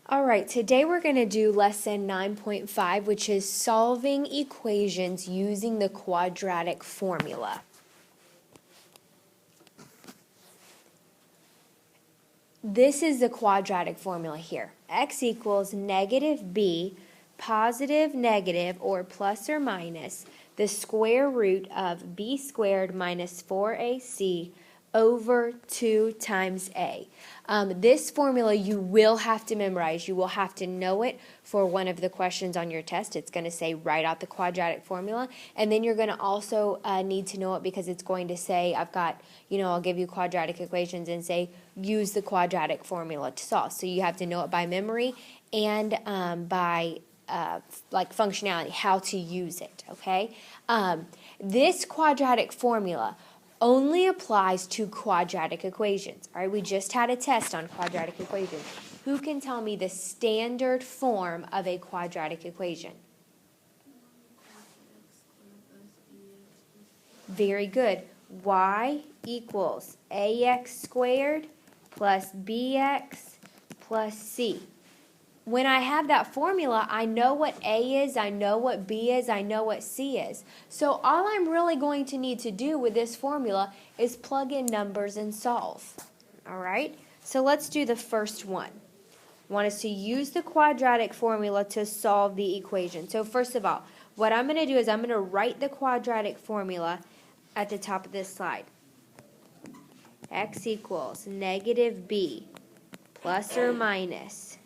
All right, today we're going to do lesson 9.5, which is solving equations using the quadratic formula. This is the quadratic formula here. X equals negative b, positive, negative, or plus or minus the square root of b squared minus 4ac over 2 times a. This formula you will have to memorize. You will have to know it for one of the questions on your test. It's going to say write out the quadratic formula, and then you're going to also need to know it because it's going to say I'll give you quadratic equations and say use the quadratic formula to solve. So you have to know it by memory and by functionality, how to use it, okay? This quadratic formula only applies to quadratic equations. All right, we just had a test on quadratic equations. Who can tell me the standard form of a quadratic equation? Very good. Y equals ax squared plus bx plus c. When I have that formula, I know what A is, I know what B is, I know what C is. So all I'm really going to need to do with this formula is plug in numbers and solve. All right? So let's do the first one. I want us to use the quadratic formula to solve the equation. So first of all, what I'm going to do is I'm going to write the quadratic formula at the top of this slide. X equals negative B plus or minus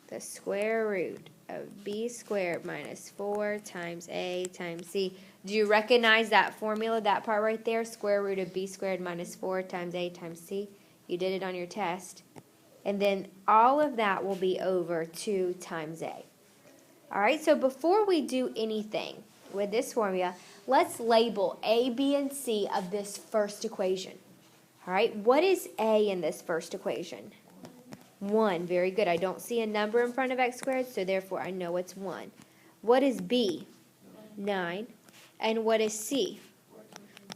the square root of b squared minus 4 times a times c. Do you recognize that formula, that part right there? Square root of b squared minus 4 times a times c. You did it on your test. And then all of that will be over 2 times a. All right, so before we do anything with this formula, let's label a, b, and c of this first equation. All right, what is a in this first equation? 1. Very good. I don't see a number in front of x squared, so therefore I know it's 1. What is b? 9. And what is c?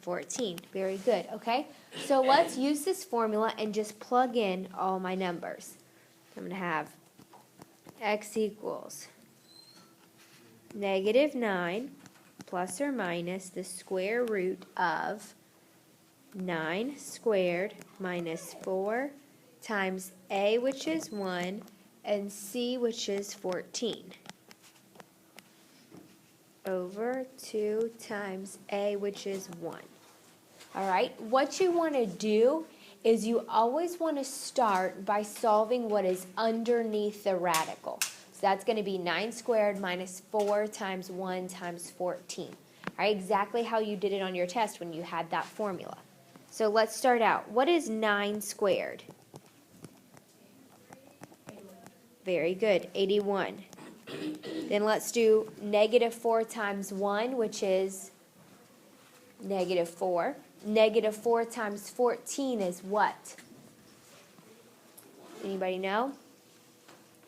14. Very good. Okay, so let's use this formula and just plug in all my numbers. I'm going to have x equals negative 9 plus or minus the square root of 9 squared minus 4 times a, which is 1, and c, which is 14, over 2 times a, which is 1. All right, what you want to do is you always want to start by solving what is underneath the radical. So that's going to be 9 squared minus 4 times 1 times 14. All right, exactly how you did it on your test when you had that formula. So let's start out. What is 9 squared? Very good, 81. Then let's do negative 4 times 1, which is negative 4. Negative 4 times 14 is what? Anybody know?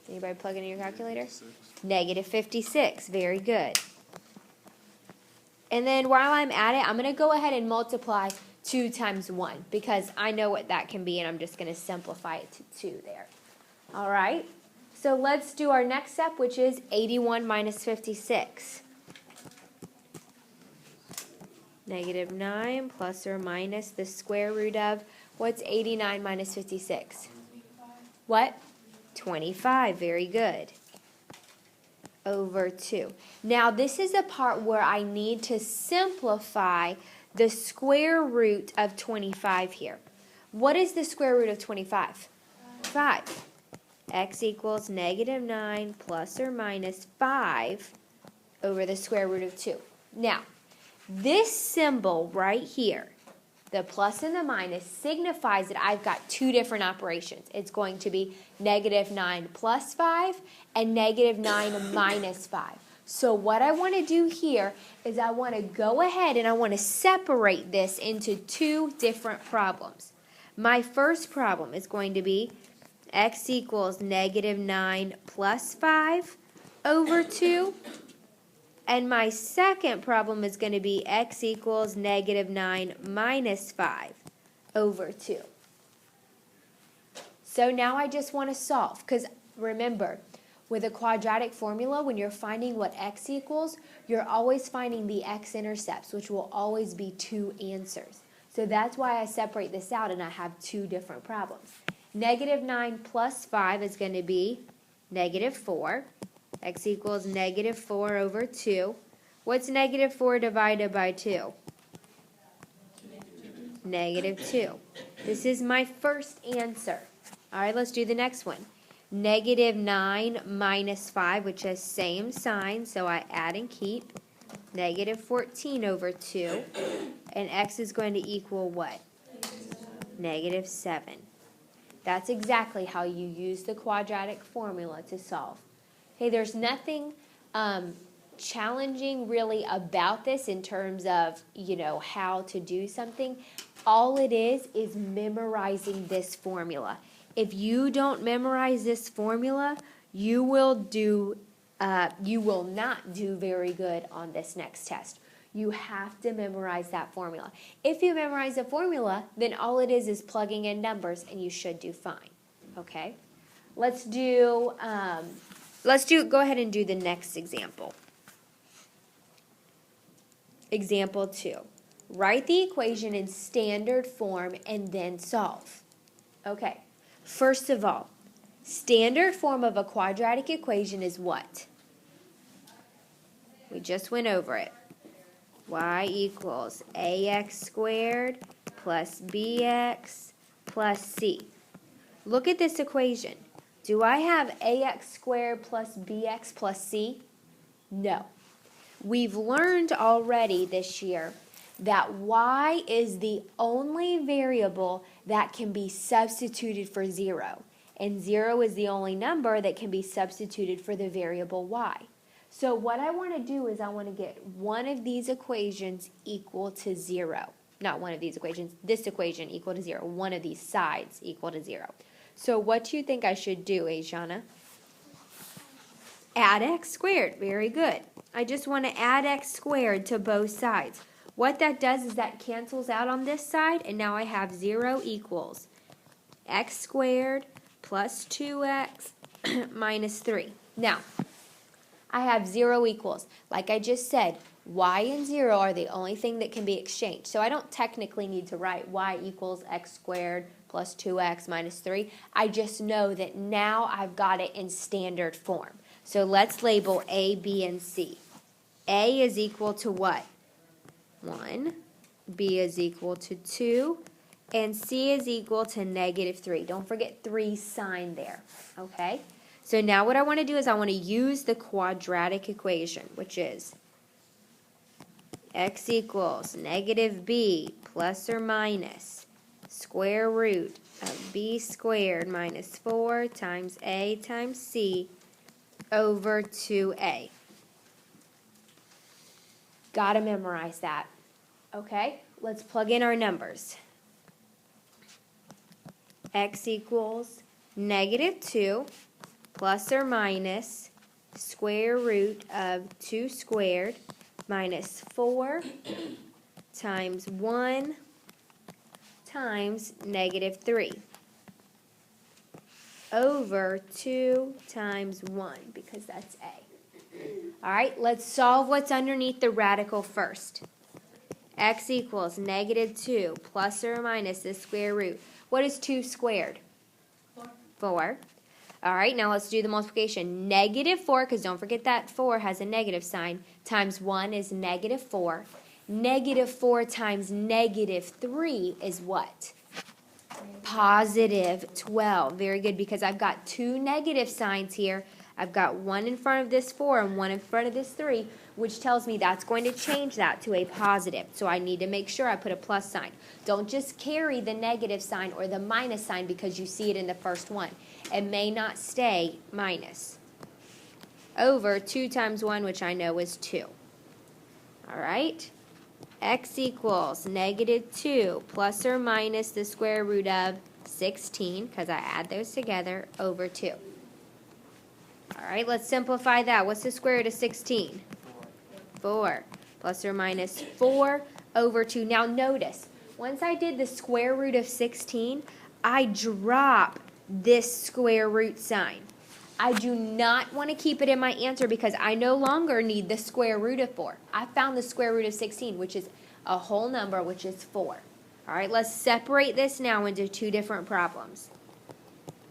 Anybody plug in your calculator? 56. Negative 56. Very good. And then while I'm at it, I'm going to go ahead and multiply 2 times 1 because I know what that can be, and I'm just going to simplify it to 2 there. All right? So let's do our next step, which is 81 minus 56. Negative 9 plus or minus the square root of, what's 89 minus 56? What? 25. Very good. Over 2. Now this is a part where I need to simplify the square root of 25 here. What is the square root of 25? 5. X equals negative 9 plus or minus 5 over the square root of 2. Now, this symbol right here, the plus and the minus, signifies that I've got two different operations. It's going to be negative 9 plus 5 and negative 9 minus 5. So what I want to do here is I want to go ahead and I want to separate this into two different problems. My first problem is going to be x equals negative 9 plus 5 over 2. And my second problem is going to be x equals negative 9 minus 5 over 2. So now I just want to solve, because remember, with a quadratic formula, when you're finding what x equals, you're always finding the x-intercepts, which will always be two answers. So that's why I separate this out and I have two different problems. Negative 9 plus 5 is going to be negative 4. X equals negative 4 over 2. What's negative 4 divided by 2? Negative 2. This is my first answer. All right, let's do the next one. Negative 9 minus 5, which has same sign, so I add and keep. Negative 14 over 2. And x is going to equal what? Negative 7. That's exactly how you use the quadratic formula to solve. Okay, there's nothing challenging really about this in terms of, how to do something. All it is memorizing this formula. If you don't memorize this formula, you will not do very good on this next test. You have to memorize that formula. If you memorize the formula, then all it is plugging in numbers, and you should do fine. Okay? Go ahead and do the next example. Example 2. Write the equation in standard form and then solve. Okay. First of all, standard form of a quadratic equation is what? We just went over it. Y equals ax squared plus bx plus c. Look at this equation. Do I have ax squared plus bx plus c? No. We've learned already this year that y is the only variable that can be substituted for 0. And 0 is the only number that can be substituted for the variable y. So what I want to do is I want to get one of these equations equal to 0. Not one of these equations, this equation equal to 0. One of these sides equal to 0. So what do you think I should do, Ajana? Add x squared. Very good. I just want to add x squared to both sides. What that does is that cancels out on this side, and now I have 0 equals x squared plus 2x minus 3. Now, I have 0 equals. Like I just said, y and 0 are the only thing that can be exchanged. So I don't technically need to write y equals x squared plus 2x minus 3. I just know that now I've got it in standard form. So let's label A, B, and C. A is equal to what? 1. B is equal to 2. And C is equal to negative 3. Don't forget 3 sign there. Okay? So now what I want to do is I want to use the quadratic equation, which is x equals negative b plus or minus square root of b squared minus 4 times a times c over 2a. Gotta memorize that. Okay, let's plug in our numbers. X equals negative 2 plus or minus square root of 2 squared minus 4 times 1 times negative 3 over 2 times 1, because that's a. All right, let's solve what's underneath the radical first. X equals negative 2 plus or minus the square root. What is 2 squared? 4. All right, now let's do the multiplication. Negative 4, because don't forget that 4 has a negative sign, times 1 is negative 4. Negative 4 times negative 3 is what? Positive 12. Very good, because I've got 2 negative signs here. I've got 1 in front of this 4 and 1 in front of this 3, which tells me that's going to change that to a positive. So I need to make sure I put a plus sign. Don't just carry the negative sign or the minus sign because you see it in the first one. It may not stay minus. Over 2 times 1, which I know is 2. All right? X equals negative 2 plus or minus the square root of 16, because I add those together, over 2. All right, let's simplify that. What's the square root of 16? 4. Plus or minus 4 over 2. Now notice, once I did the square root of 16, I drop this square root sign. I do not want to keep it in my answer because I no longer need the square root of 4. I found the square root of 16, which is a whole number, which is 4. All right, let's separate this now into two different problems.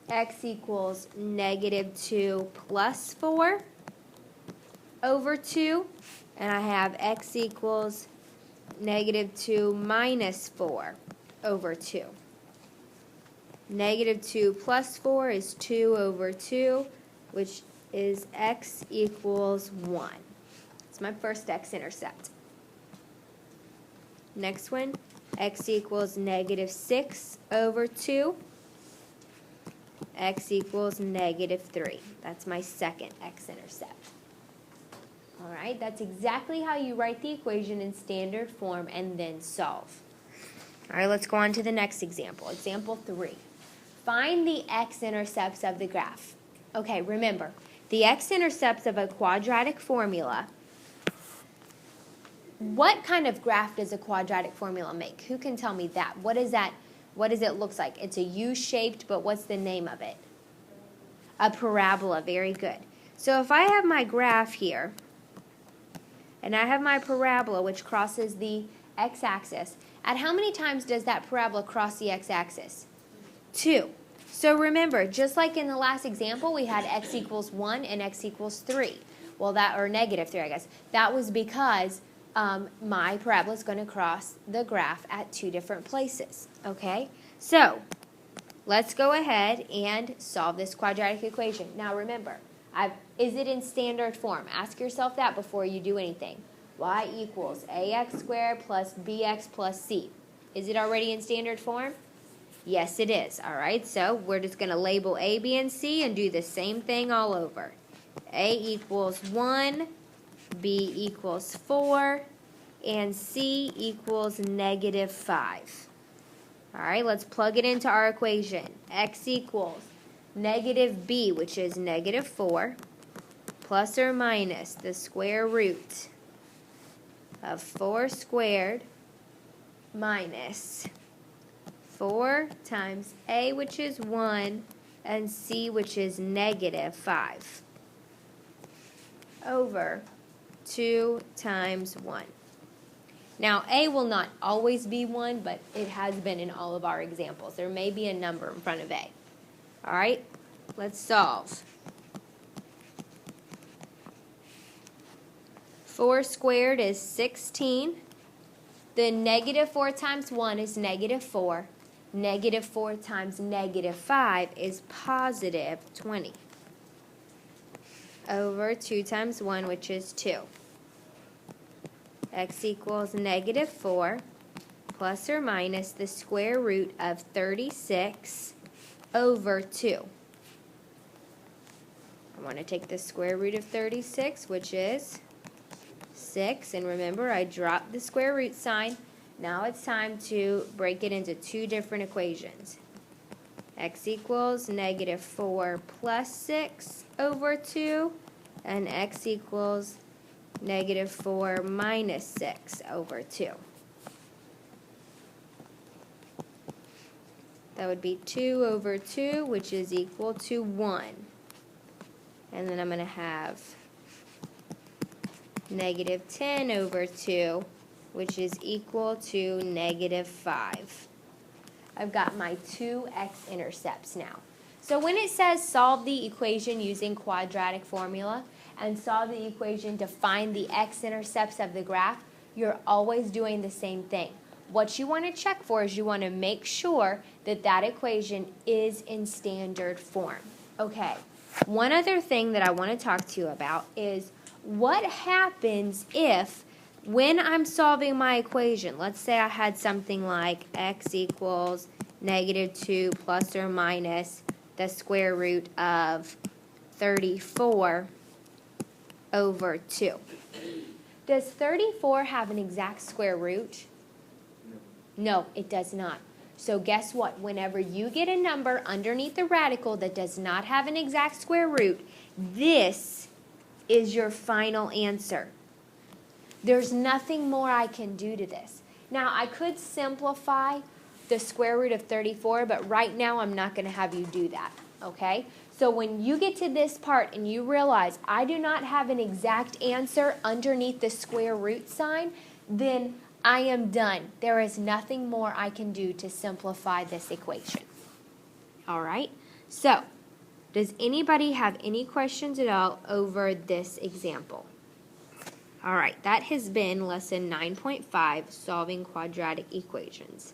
X equals -2 plus 4 over 2, and I have x equals -2 minus 4 over 2. -2 plus 4 is 2 over 2, which is x equals 1. It's my first x-intercept. Next one, x equals -6 over 2. X equals -3. That's my second x-intercept. All right, that's exactly how you write the equation in standard form and then solve. All right, let's go on to the next example. Example 3. Find the x-intercepts of the graph. Okay, remember, the x-intercepts of a quadratic formula. What kind of graph does a quadratic formula make? Who can tell me that? What is that? What does it look like? It's a U-shaped, but what's the name of it? A parabola. Very good. So if I have my graph here, and I have my parabola which crosses the x-axis, at how many times does that parabola cross the x-axis? 2. So remember, just like in the last example, we had x equals 1 and x equals 3. Well, or -3, I guess. That was because my parabola is going to cross the graph at 2 different places. Okay? So, let's go ahead and solve this quadratic equation. Now remember, is it in standard form? Ask yourself that before you do anything. Y equals ax squared plus bx plus c. Is it already in standard form? Yes, it is. All right, so we're just going to label a, b, and c and do the same thing all over. A equals 1, b equals 4, and c equals -5. All right, let's plug it into our equation. X equals -b, which is -4, plus or minus the square root of 4 squared minus 4 times a, which is 1, and c, which is -5, over 2 times 1. Now, a will not always be 1, but it has been in all of our examples. There may be a number in front of a. All right, let's solve. 4 squared is 16. Then -4 times 1 is -4. -4 times -5 is +20. Over 2 times 1, which is 2. X equals -4 plus or minus the square root of 36 over 2. I want to take the square root of 36, which is 6. And remember, I dropped the square root sign. Now it's time to break it into two different equations. X equals -4 plus 6 over 2, and x equals -4 minus 6 over 2. That would be 2 over 2, which is equal to 1. And then I'm going to have -10 over 2, which is equal to -5. I've got my two x-intercepts now. So when it says solve the equation using quadratic formula and solve the equation to find the x-intercepts of the graph, you're always doing the same thing. What you want to check for is you want to make sure that that equation is in standard form. Okay, one other thing that I want to talk to you about is what happens if when I'm solving my equation, let's say I had something like x equals -2 plus or minus the square root of 34 over 2. Does 34 have an exact square root? No, it does not. So guess what? Whenever you get a number underneath the radical that does not have an exact square root, this is your final answer. There's nothing more I can do to this. Now, I could simplify the square root of 34, but right now I'm not going to have you do that, okay? So when you get to this part and you realize I do not have an exact answer underneath the square root sign, then I am done. There is nothing more I can do to simplify this equation. All right? So, does anybody have any questions at all over this example? All right, that has been lesson 9.5, solving quadratic equations.